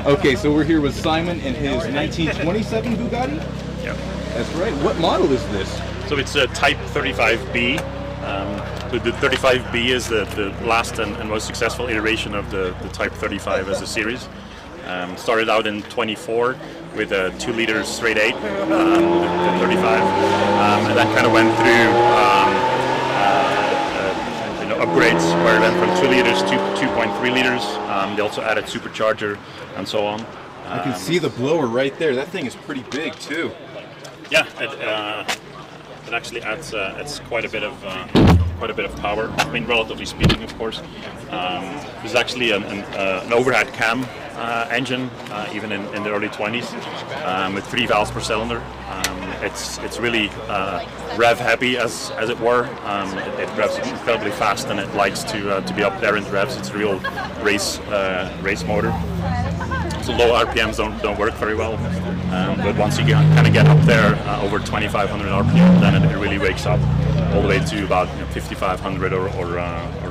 Okay, so we're here with Simon and his 1927 Bugatti? Yeah. That's right. What model is this? So it's a Type 35B. The 35B is the last and most successful iteration of the Type 35 as a series. Started out in 24 with a 2-liter straight 8, the 35, and then kind of went through upgrades where it went from 2 liters to 2.3 liters. They also added supercharger and so on. I can see the blower right there. That thing is pretty big too. Yeah, it actually adds quite a bit of power. I mean, relatively speaking, of course. There's actually an overhead cam engine, even in the early 20s, with 3 valves per cylinder. It's really rev heavy, as it were. It revs incredibly fast, and it likes to be up there in the revs. It's a real race motor. So low RPMs don't work very well, but once you kind of get up there over 2,500 RPM, then it really wakes up all the way to about 5,500 or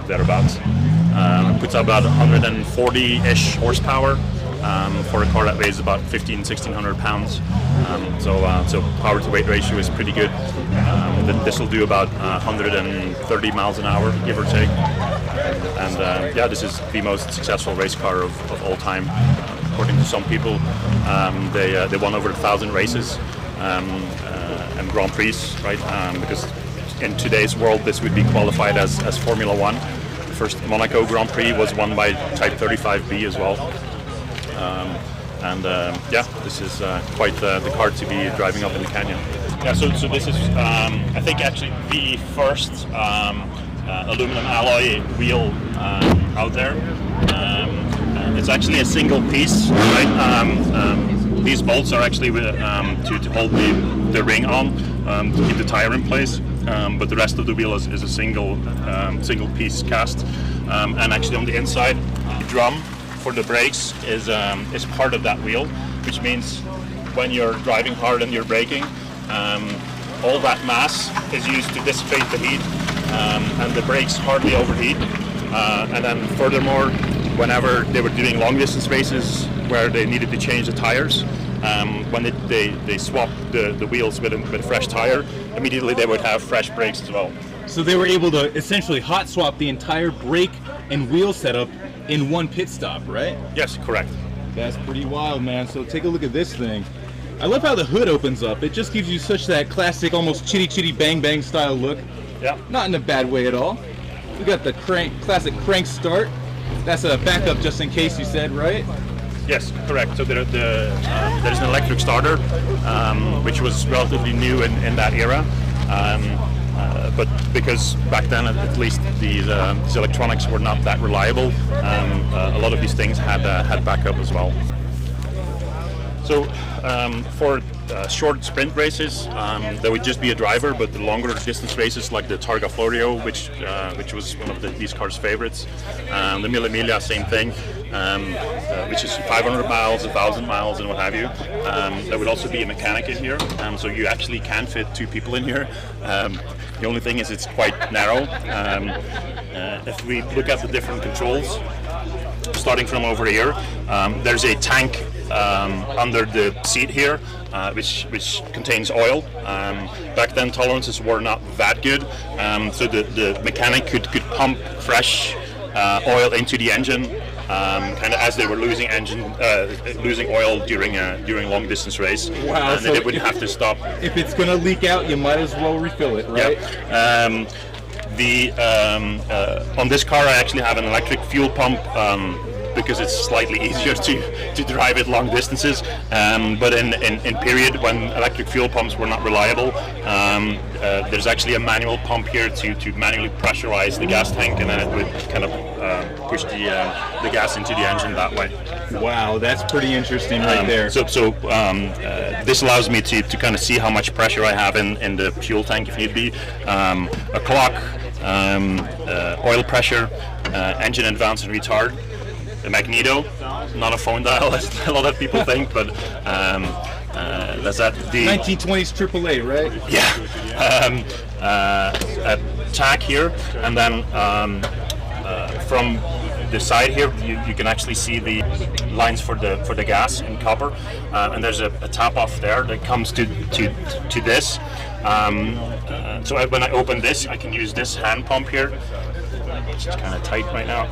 thereabouts. It puts out about 140-ish horsepower for a car that weighs about 1,600 pounds. So power to weight ratio is pretty good. This will do about 130 miles an hour, give or take. And yeah, this is the most successful race car of all time. According to some people, they won over 1,000 races and Grand Prix, right? Because in today's world, this would be qualified as Formula One. The first Monaco Grand Prix was won by Type 35B as well. Yeah, this is quite the car to be driving up in the canyon. Yeah, so this is, I think, actually the first aluminum alloy wheel out there. It's actually a single piece, right? These bolts are actually to hold the ring on, to keep the tire in place. But the rest of the wheel is a single piece cast. And actually on the inside, the drum for the brakes is part of that wheel, which means when you're driving hard and you're braking, all that mass is used to dissipate the heat, and the brakes hardly overheat. And then furthermore, whenever they were doing long distance races where they needed to change the tires, when they swapped the wheels with a fresh tire, immediately they would have fresh brakes as well. So they were able to essentially hot swap the entire brake and wheel setup in one pit stop, right? Yes, correct. That's pretty wild, man. So take a look at this thing. I love how the hood opens up. It just gives you such that classic, almost chitty chitty bang bang style look. Yeah. Not in a bad way at all. We got the classic crank start. That's a backup just in case, you said, right? Yes, correct. So there's an electric starter, which was relatively new in that era. But because back then, at least, these electronics were not that reliable, a lot of these things had backup as well. So for short sprint races, there would just be a driver, but the longer distance races like the Targa Florio, which was one of these cars' favorites, the Mille Miglia, same thing, which is 500 miles, 1,000 miles, and what have you. There would also be a mechanic in here, so you actually can fit 2 people in here. The only thing is it's quite narrow. If we look at the different controls, starting from over here, there's a tank under the seat here, which contains oil. Back then tolerances were not that good, so the mechanic could pump fresh oil into the engine, kind of as they were losing oil during long distance race. Wow! And so they wouldn't have to stop. If it's gonna leak out, you might as well refill it, right? Yeah. On this car, I actually have an electric fuel pump. Because it's slightly easier to drive it long distances, but in period when electric fuel pumps were not reliable, there's actually a manual pump here to manually pressurize the gas tank, and then it would kind of push the gas into the engine that way. Wow, that's pretty interesting right there. So this allows me to kind of see how much pressure I have in the fuel tank if need be. A clock, oil pressure, engine advance and retard. The magneto, not a phone dial as a lot of people think, but that's at the 1920s AAA, right? Yeah. A tach here, and then from the side here, you can actually see the lines for the gas in copper, and there's a tap off there that comes to this. So when I open this, I can use this hand pump here, which is kind of tight right now,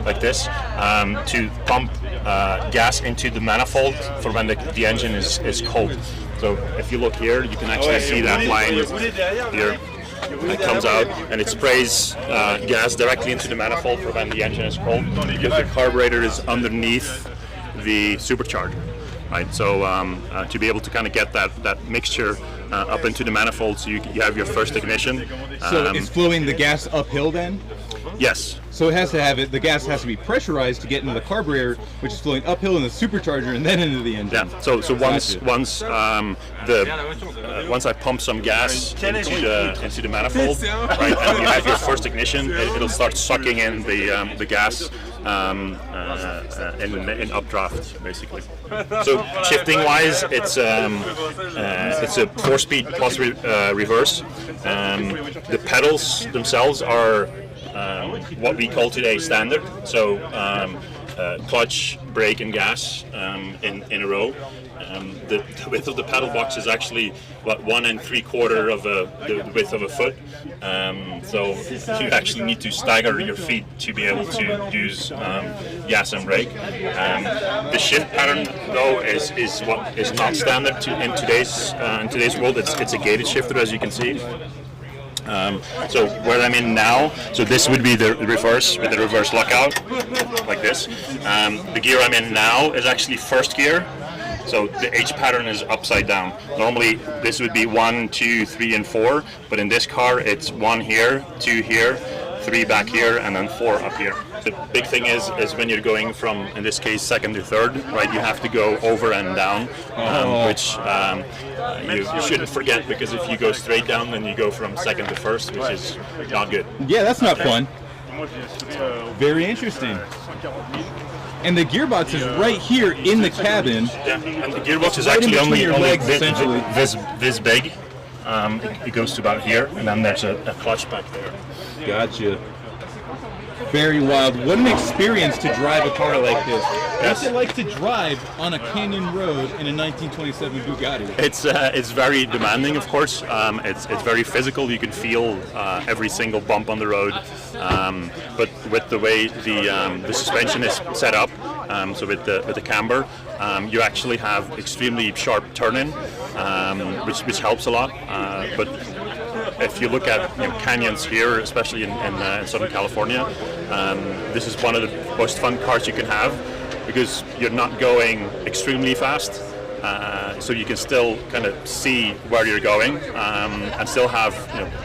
like this, to pump gas into the manifold for when the engine is cold. So if you look here, you can actually see that line here. It comes out and it sprays gas directly into the manifold for when the engine is cold, because the carburetor is underneath the supercharger, right? So to be able to kind of get that mixture up into the manifold, so you have your first ignition. So it's flowing the gas uphill then? Yes. So it has to have it. The gas has to be pressurized to get into the carburetor, which is flowing uphill in the supercharger and then into the engine. Yeah. So once I pump some gas into the manifold, right, and you have your first ignition, it'll start sucking in the gas in updraft, basically. So shifting wise, it's a 4-speed plus reverse. The pedals themselves are what we call today standard. So clutch, brake, and gas in a row. The width of the pedal box is actually what 1 3/4 of the width of a foot. So you actually need to stagger your feet to be able to use gas and brake. The shift pattern though is what is not standard in today's world. It's a gated shifter, as you can see. So where I'm in now, so this would be the reverse with the reverse lockout, like this. The gear I'm in now is actually first gear. So the H pattern is upside down. Normally this would be 1, 2, 3, and 4, but in this car it's 1 here, 2 here, 3 back here, and then 4 up here. The big thing is when you're going from, in this case, second to third, right? You have to go over and down, which you shouldn't forget, because if you go straight down, then you go from second to first, which is not good. Yeah, that's not fun. Very interesting. And the gearbox is right here in the cabin. Yeah, and the gearbox is right actually only legs, essentially. this big. It goes to about here, and then there's a clutch back there. Gotcha. Very wild. What an experience to drive a car like this. What's it like to drive on a canyon road in a 1927 Bugatti? It's very demanding, of course. It's very physical. You can feel every single bump on the road. But with the way the suspension is set up, so with the camber, you actually have extremely sharp turning, which helps a lot. But if you look at canyons here, especially in Southern California, this is one of the most fun cars you can have, because you're not going extremely fast, so you can still kind of see where you're going, and still have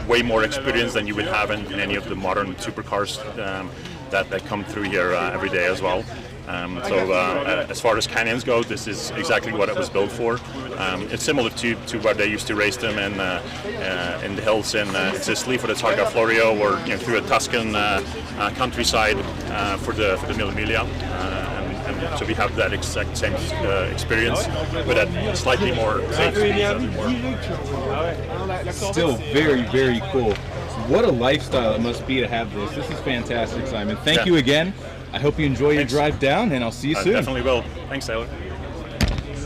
way more experience than you would have in any of the modern supercars that come through here every day as well. As far as canyons go, this is exactly what it was built for. It's similar to where they used to race them in the hills in Sicily for the Targa Florio, or through a Tuscan countryside for the Mille Miglia. And so we have that exact same experience, but at slightly more safe speeds. Still very, very cool. What a lifestyle it must be to have this. This is fantastic, Simon. Thank you again. I hope you enjoy your drive down, and I'll see you soon. Definitely will. Thanks, Taylor.